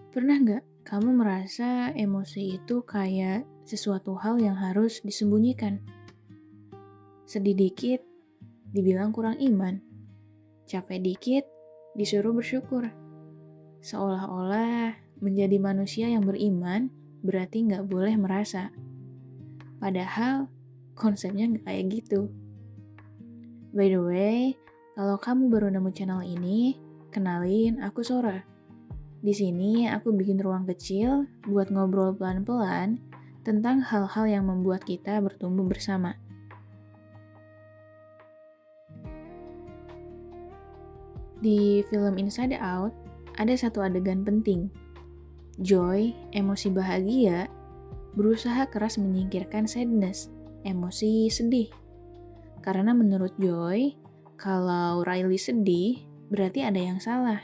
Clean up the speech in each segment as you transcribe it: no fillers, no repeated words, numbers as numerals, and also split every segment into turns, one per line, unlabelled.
Pernah nggak kamu merasa emosi itu kayak sesuatu hal yang harus disembunyikan? Sedih dikit, dibilang kurang iman. Capek dikit, disuruh bersyukur. Seolah-olah menjadi manusia yang beriman berarti nggak boleh merasa. Padahal konsepnya nggak kayak gitu. By the way, kalau kamu baru nemu channel ini, kenalin aku Sora. Di sini aku bikin ruang kecil buat ngobrol pelan-pelan tentang hal-hal yang membuat kita bertumbuh bersama. Di film Inside Out, ada satu adegan penting. Joy, emosi bahagia, berusaha keras menyingkirkan sadness, emosi sedih. Karena menurut Joy, kalau Riley sedih, berarti ada yang salah.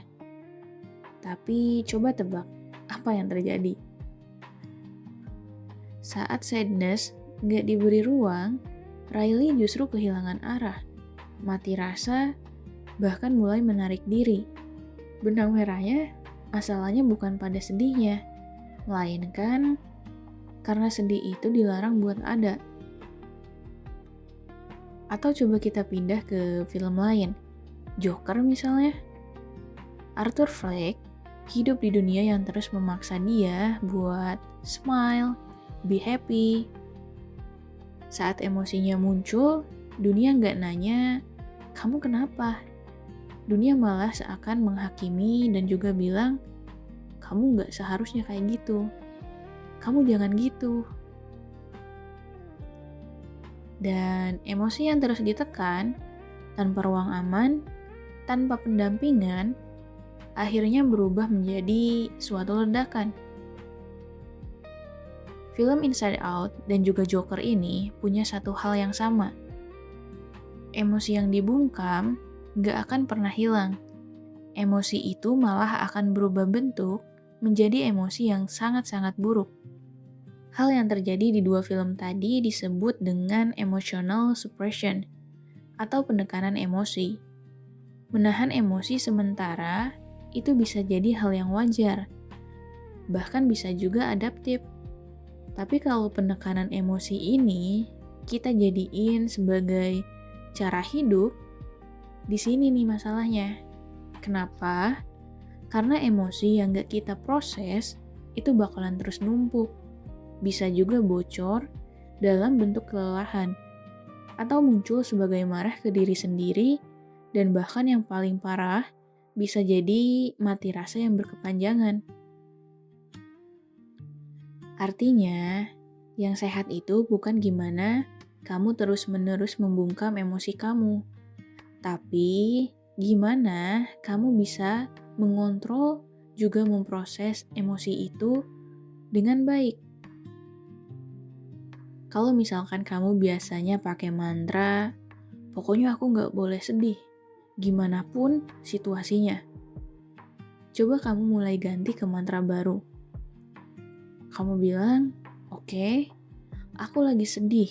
Tapi coba tebak, apa yang terjadi? Saat sadness nggak diberi ruang, Riley justru kehilangan arah, mati rasa, bahkan mulai menarik diri. Benang merahnya, masalahnya bukan pada sedihnya, melainkan karena sedih itu dilarang buat ada. Atau coba kita pindah ke film lain, Joker misalnya. Arthur Fleck hidup di dunia yang terus memaksa dia buat smile, be happy. Saat emosinya muncul, dunia nggak nanya, kamu kenapa? Dunia malah seakan menghakimi dan juga bilang, kamu nggak seharusnya kayak gitu. Kamu jangan gitu. Dan emosi yang terus ditekan, tanpa ruang aman, tanpa pendampingan, akhirnya berubah menjadi suatu ledakan. Film Inside Out dan juga Joker ini punya satu hal yang sama. Emosi yang dibungkam gak akan pernah hilang. Emosi itu malah akan berubah bentuk menjadi emosi yang sangat-sangat buruk. Hal yang terjadi di dua film tadi disebut dengan emotional suppression atau penekanan emosi. Menahan emosi sementara itu bisa jadi hal yang wajar, bahkan bisa juga adaptif. Tapi kalau penekanan emosi ini kita jadiin sebagai cara hidup, di sini nih masalahnya. Kenapa? Karena emosi yang gak kita proses itu bakalan terus numpuk. Bisa juga bocor dalam bentuk kelelahan, atau muncul sebagai marah ke diri sendiri, dan bahkan yang paling parah, bisa jadi mati rasa yang berkepanjangan. Artinya, yang sehat itu bukan gimana kamu terus-menerus membungkam emosi kamu, tapi gimana kamu bisa mengontrol juga memproses emosi itu dengan baik. Kalau misalkan kamu biasanya pakai mantra, pokoknya aku nggak boleh sedih, gimana pun situasinya. Coba kamu mulai ganti ke mantra baru. Kamu bilang, oke, aku lagi sedih.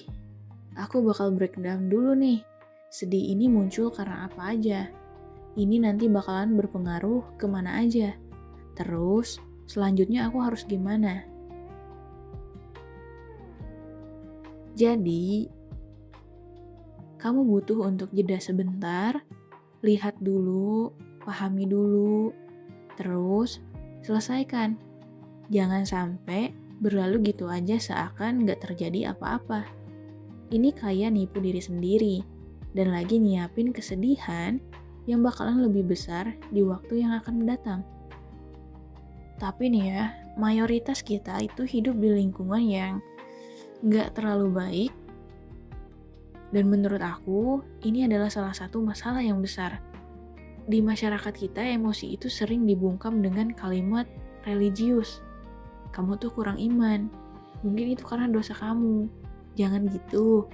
Aku bakal breakdown dulu nih. Sedih ini muncul karena apa aja. Ini nanti bakalan berpengaruh kemana aja. Terus, selanjutnya aku harus gimana? Jadi, kamu butuh untuk jeda sebentar, lihat dulu, pahami dulu, terus selesaikan. Jangan sampai berlalu gitu aja seakan gak terjadi apa-apa. Ini kayak nipu diri sendiri dan lagi nyiapin kesedihan yang bakalan lebih besar di waktu yang akan mendatang. Tapi nih ya, mayoritas kita itu hidup di lingkungan yang gak terlalu baik. Dan menurut aku, ini adalah salah satu masalah yang besar. Di masyarakat kita, emosi itu sering dibungkam dengan kalimat religius. Kamu tuh kurang iman. Mungkin itu karena dosa kamu. Jangan gitu.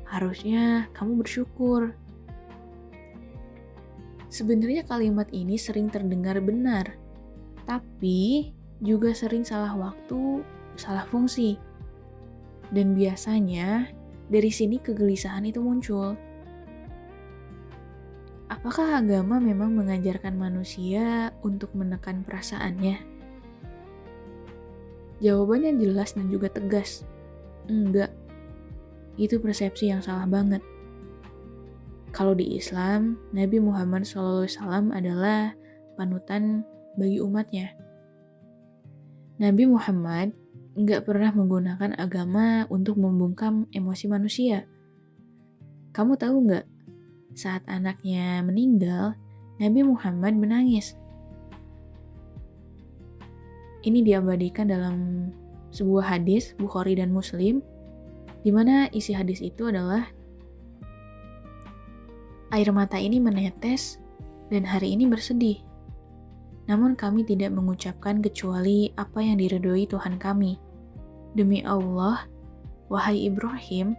Harusnya kamu bersyukur. Sebenarnya kalimat ini sering terdengar benar, tapi juga sering salah waktu, salah fungsi. Dan biasanya dari sini kegelisahan itu muncul. Apakah agama memang mengajarkan manusia untuk menekan perasaannya? Jawabannya jelas dan juga tegas. Enggak, itu persepsi yang salah banget. Kalau di Islam, Nabi Muhammad SAW adalah panutan bagi umatnya. Nabi Muhammad nggak pernah menggunakan agama untuk membungkam emosi manusia. Kamu tahu nggak, saat anaknya meninggal, Nabi Muhammad menangis. Ini diabadikan dalam sebuah hadis Bukhari dan Muslim, di mana isi hadis itu adalah air mata ini menetes dan hari ini bersedih. Namun kami tidak mengucapkan kecuali apa yang diridhoi Tuhan kami. Demi Allah, wahai Ibrahim,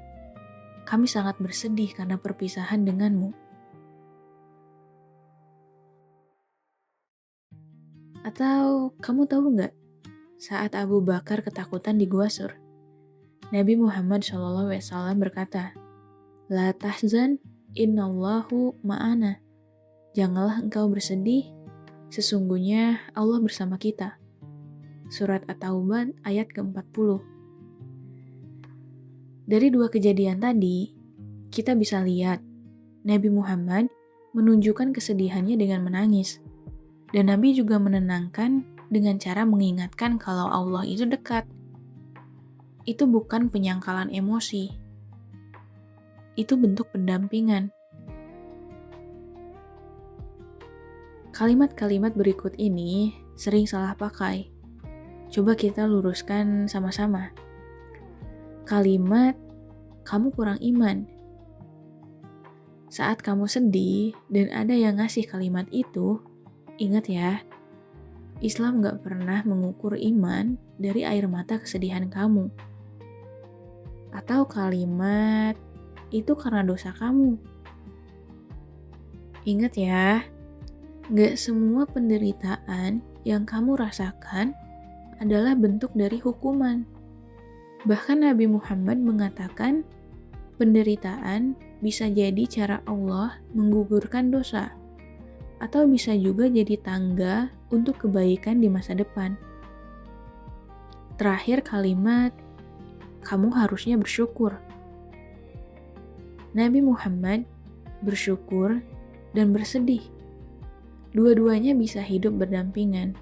kami sangat bersedih karena perpisahan denganmu. Atau kamu tahu nggak, saat Abu Bakar ketakutan di Gua Sur, Nabi Muhammad SAW berkata, La tahzan, innallahu ma'ana. Janganlah engkau bersedih, sesungguhnya Allah bersama kita. Surat At-Taubah ayat ke-40. Dari dua kejadian tadi, kita bisa lihat Nabi Muhammad menunjukkan kesedihannya dengan menangis. Dan Nabi juga menenangkan dengan cara mengingatkan kalau Allah itu dekat. Itu bukan penyangkalan emosi. Itu bentuk pendampingan. Kalimat-kalimat berikut ini sering salah pakai. Coba kita luruskan sama-sama. Kalimat, kamu kurang iman. Saat kamu sedih dan ada yang ngasih kalimat itu, ingat ya, Islam gak pernah mengukur iman dari air mata kesedihan kamu. Atau kalimat, itu karena dosa kamu. Ingat ya, gak semua penderitaan yang kamu rasakan adalah bentuk dari hukuman. Bahkan Nabi Muhammad mengatakan, penderitaan bisa jadi cara Allah menggugurkan dosa, atau bisa juga jadi tangga untuk kebaikan di masa depan. Terakhir kalimat, kamu harusnya bersyukur. Nabi Muhammad bersyukur dan bersedih. Dua-duanya bisa hidup berdampingan.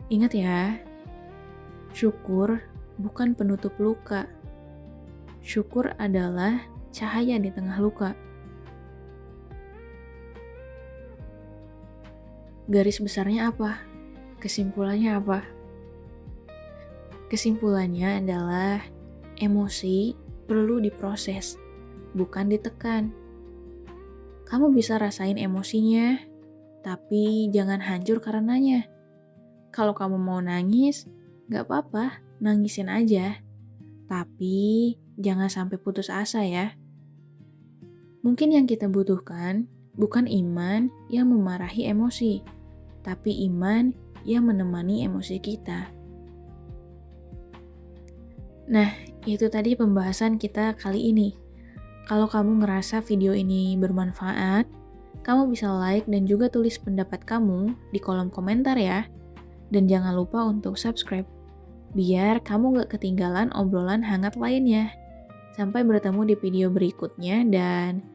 Ingat ya, syukur bukan penutup luka. Syukur adalah cahaya di tengah luka. Garis besarnya apa? Kesimpulannya apa? Kesimpulannya adalah emosi perlu diproses, bukan ditekan. Kamu bisa rasain emosinya, tapi jangan hancur karenanya. Kalau kamu mau nangis, gak apa-apa, nangisin aja. Tapi jangan sampai putus asa ya. Mungkin yang kita butuhkan bukan iman yang memarahi emosi, tapi iman yang menemani emosi kita. Nah, itu tadi pembahasan kita kali ini. Kalau kamu ngerasa video ini bermanfaat, kamu bisa like dan juga tulis pendapat kamu di kolom komentar ya. Dan jangan lupa untuk subscribe, biar kamu gak ketinggalan obrolan hangat lainnya. Sampai bertemu di video berikutnya dan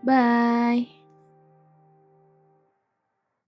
bye!